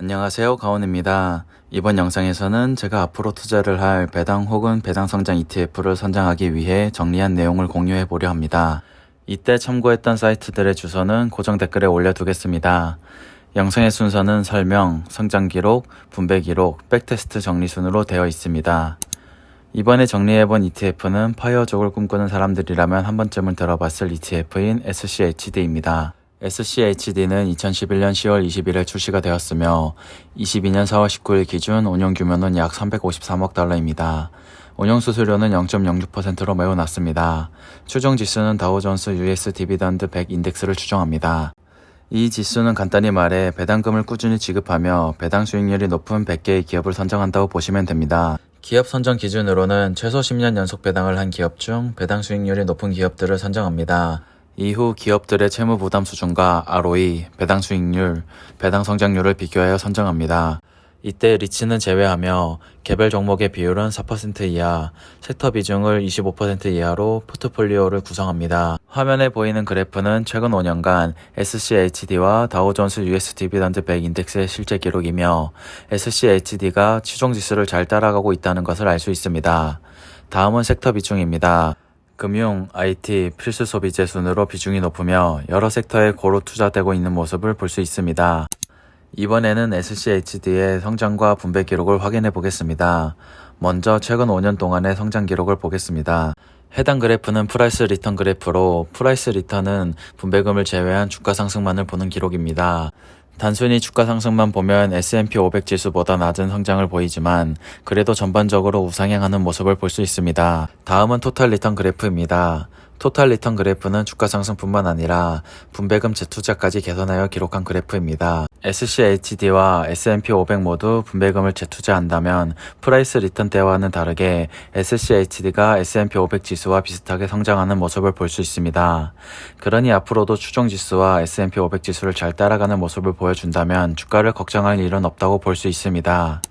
안녕하세요, 가온입니다. 이번 영상에서는 제가 앞으로 투자를 할 배당 혹은 배당성장 ETF를 선정하기 위해 정리한 내용을 공유해 보려 합니다. 이때 참고했던 사이트들의 주소는 고정 댓글에 올려두겠습니다. 영상의 순서는 설명, 성장기록, 분배기록, 백테스트 정리 순으로 되어 있습니다. 이번에 정리해본 ETF는 파이어족을 꿈꾸는 사람들이라면 한 번쯤은 들어봤을 ETF인 SCHD입니다. SCHD는 2011년 10월 20일에 출시가 되었으며 22년 4월 19일 기준 운용 규모는 약 353억 달러입니다. 운용 수수료는 0.06%로 매우 낮습니다. 추정 지수는 다우존스 US 디비던드 100 인덱스를 추정합니다. 이 지수는 간단히 말해 배당금을 꾸준히 지급하며 배당 수익률이 높은 100개의 기업을 선정한다고 보시면 됩니다. 기업 선정 기준으로는 최소 10년 연속 배당을 한 기업 중 배당 수익률이 높은 기업들을 선정합니다. 이후 기업들의 채무 부담 수준과 ROE, 배당 수익률, 배당 성장률을 비교하여 선정합니다. 이때 리츠는 제외하며 개별 종목의 비율은 4% 이하, 섹터 비중을 25% 이하로 포트폴리오를 구성합니다. 화면에 보이는 그래프는 최근 5년간 SCHD와 다우존스 US 디비던드 100 인덱스의 실제 기록이며 SCHD가 추종지수를 잘 따라가고 있다는 것을 알 수 있습니다. 다음은 섹터 비중입니다. 금융, IT, 필수 소비재 순으로 비중이 높으며 여러 섹터에 고루 투자되고 있는 모습을 볼 수 있습니다. 이번에는 SCHD의 성장과 분배 기록을 확인해 보겠습니다. 먼저 최근 5년 동안의 성장 기록을 보겠습니다. 해당 그래프는 프라이스 리턴 그래프로 프라이스 리턴은 분배금을 제외한 주가 상승만을 보는 기록입니다. 단순히 주가 상승만 보면 S&P 500 지수보다 낮은 성장을 보이지만 그래도 전반적으로 우상향하는 모습을 볼 수 있습니다. 다음은 토탈 리턴 그래프입니다. 토탈 리턴 그래프는 주가 상승뿐만 아니라 분배금 재투자까지 계산하여 기록한 그래프입니다. SCHD와 S&P 500 모두 분배금을 재투자한다면 프라이스 리턴 때와는 다르게 SCHD가 S&P 500 지수와 비슷하게 성장하는 모습을 볼 수 있습니다. 그러니 앞으로도 추정 지수와 S&P 500 지수를 잘 따라가는 모습을 보여준다면 주가를 걱정할 일은 없다고 볼 수 있습니다.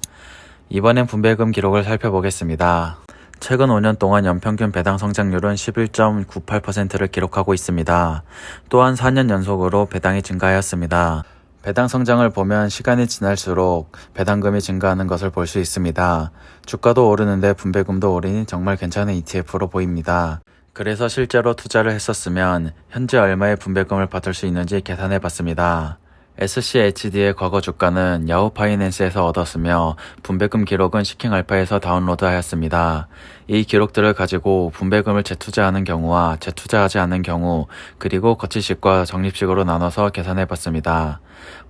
이번엔 분배금 기록을 살펴보겠습니다. 최근 5년 동안 연평균 배당 성장률은 11.98%를 기록하고 있습니다. 또한 4년 연속으로 배당이 증가하였습니다. 배당 성장을 보면 시간이 지날수록 배당금이 증가하는 것을 볼 수 있습니다. 주가도 오르는데 분배금도 오르니 정말 괜찮은 ETF로 보입니다. 그래서 실제로 투자를 했었으면 현재 얼마의 분배금을 받을 수 있는지 계산해 봤습니다. SCHD의 과거 주가는 야후 파이낸스에서 얻었으며 분배금 기록은 시킹알파에서 다운로드하였습니다. 이 기록들을 가지고 분배금을 재투자하는 경우와 재투자하지 않는 경우 그리고 거치식과 적립식으로 나눠서 계산해봤습니다.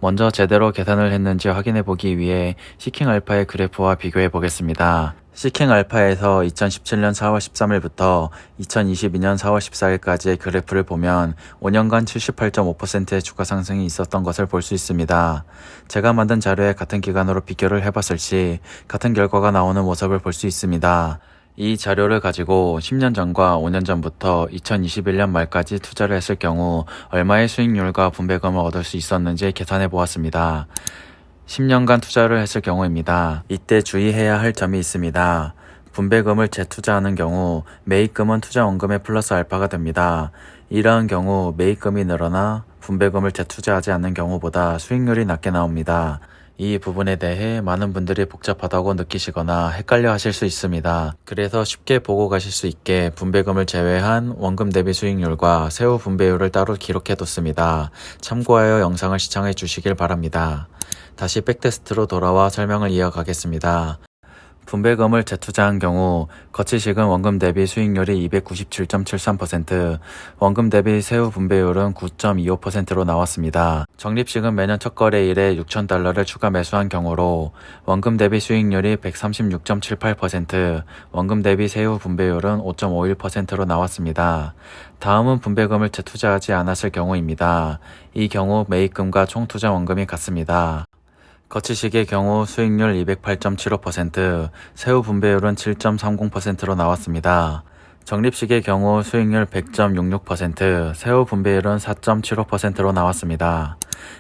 먼저 제대로 계산을 했는지 확인해보기 위해 시킹알파의 그래프와 비교해보겠습니다. 시킹알파에서 2017년 4월 13일부터 2022년 4월 14일까지의 그래프를 보면 5년간 78.5%의 주가 상승이 있었던 것을 볼 수 있습니다. 제가 만든 자료에 같은 기간으로 비교를 해봤을 시 같은 결과가 나오는 모습을 볼 수 있습니다. 이 자료를 가지고 10년 전과 5년 전부터 2021년 말까지 투자를 했을 경우 얼마의 수익률과 분배금을 얻을 수 있었는지 계산해 보았습니다. 10년간 투자를 했을 경우입니다. 이때 주의해야 할 점이 있습니다. 분배금을 재투자하는 경우 매입금은 투자원금의 플러스 알파가 됩니다. 이러한 경우 매입금이 늘어나 분배금을 재투자하지 않는 경우보다 수익률이 낮게 나옵니다. 이 부분에 대해 많은 분들이 복잡하다고 느끼시거나 헷갈려 하실 수 있습니다. 그래서 쉽게 보고 가실 수 있게 분배금을 제외한 원금 대비 수익률과 세후 분배율을 따로 기록해 뒀습니다. 참고하여 영상을 시청해 주시길 바랍니다. 다시 백테스트로 돌아와 설명을 이어가겠습니다. 분배금을 재투자한 경우 거치식은 원금 대비 수익률이 297.73%, 원금 대비 세후 분배율은 9.25%로 나왔습니다. 적립식은 매년 첫 거래일에 6,000달러를 추가 매수한 경우로 원금 대비 수익률이 136.78%, 원금 대비 세후 분배율은 5.51%로 나왔습니다. 다음은 분배금을 재투자하지 않았을 경우입니다. 이 경우 매입금과 총 투자 원금이 같습니다. 거치식의 경우 수익률 208.75%, 세후 분배율은 7.30%로 나왔습니다. 적립식의 경우 수익률 100.66%, 세후 분배율은 4.75%로 나왔습니다.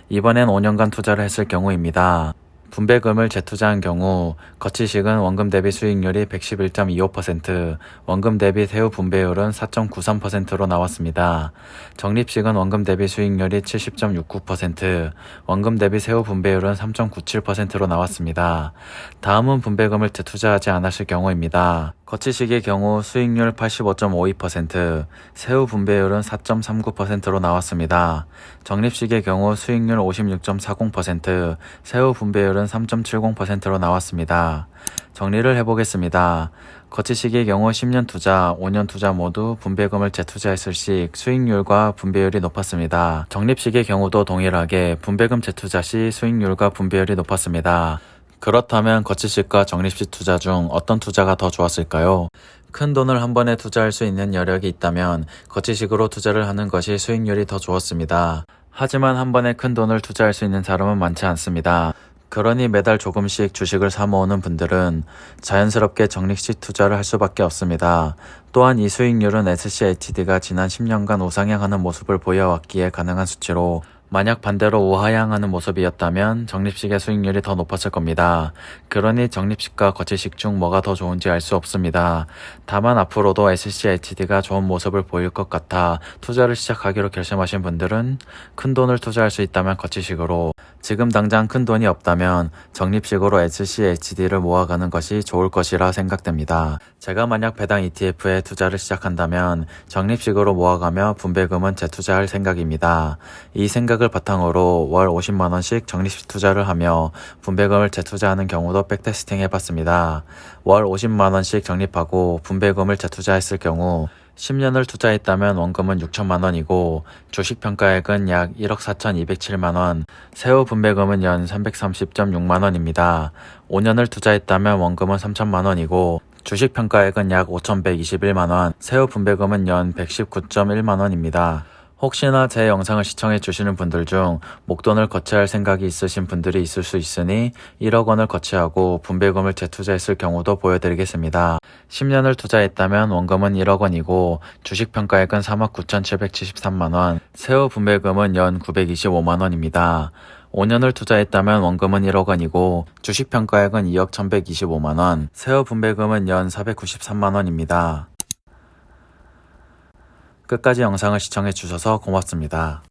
이번엔 5년간 투자를 했을 경우입니다. 분배금을 재투자한 경우 거치식은 원금 대비 수익률이 111.25%, 원금 대비 세후 분배율은 4.93%로 나왔습니다. 적립식은 원금 대비 수익률이 70.69%, 원금 대비 세후 분배율은 3.97%로 나왔습니다. 다음은 분배금을 재투자하지 않았을 경우입니다. 거치식의 경우 수익률 85.52%, 세후 분배율은 4.39%로 나왔습니다. 적립식의 경우 수익률 56.40%, 세후 분배율은 3.70%로 나왔습니다. 정리를 해보겠습니다. 거치식의 경우 10년 투자, 5년 투자 모두 분배금을 재투자했을 시 수익률과 분배율이 높았습니다. 적립식의 경우도 동일하게 분배금 재투자 시 수익률과 분배율이 높았습니다. 그렇다면 거치식과 적립식 투자 중 어떤 투자가 더 좋았을까요? 큰 돈을 한 번에 투자할 수 있는 여력이 있다면 거치식으로 투자를 하는 것이 수익률이 더 좋았습니다. 하지만 한 번에 큰 돈을 투자할 수 있는 사람은 많지 않습니다. 그러니 매달 조금씩 주식을 사 모으는 분들은 자연스럽게 적립식 투자를 할 수밖에 없습니다. 또한 이 수익률은 SCHD가 지난 10년간 우상향하는 모습을 보여왔기에 가능한 수치로 만약 반대로 우하향하는 모습이었다면 적립식의 수익률이 더 높았을 겁니다. 그러니 적립식과 거치식 중 뭐가 더 좋은지 알 수 없습니다. 다만 앞으로도 SCHD가 좋은 모습을 보일 것 같아 투자를 시작하기로 결심하신 분들은 큰 돈을 투자할 수 있다면 거치식으로, 지금 당장 큰 돈이 없다면 적립식으로 SCHD를 모아가는 것이 좋을 것이라 생각됩니다. 제가 만약 배당 ETF에 투자를 시작한다면 적립식으로 모아가며 분배금은 재투자할 생각입니다. 이 생각을 바탕으로 월 50만원씩 적립식 투자를 하며 분배금을 재투자하는 경우도 백테스팅 해봤습니다. 월 50만원씩 적립하고 분배금을 재투자했을 경우 10년을 투자했다면 원금은 6천만원이고 주식평가액은 약 1억 4,207만원, 세후 분배금은 연 330.6만원입니다. 5년을 투자했다면 원금은 3천만원이고 주식평가액은 약 5,121만원, 세후 분배금은 연 119.1만원입니다. 혹시나 제 영상을 시청해 주시는 분들 중 목돈을 거치할 생각이 있으신 분들이 있을 수 있으니 1억 원을 거치하고 분배금을 재투자했을 경우도 보여드리겠습니다. 10년을 투자했다면 원금은 1억 원이고 주식평가액은 3억 9,773만원, 세후 분배금은 연 925만원입니다. 5년을 투자했다면 원금은 1억 원이고 주식평가액은 2억 1,125만원, 세후 분배금은 연 493만원입니다. 끝까지 영상을 시청해 주셔서 고맙습니다.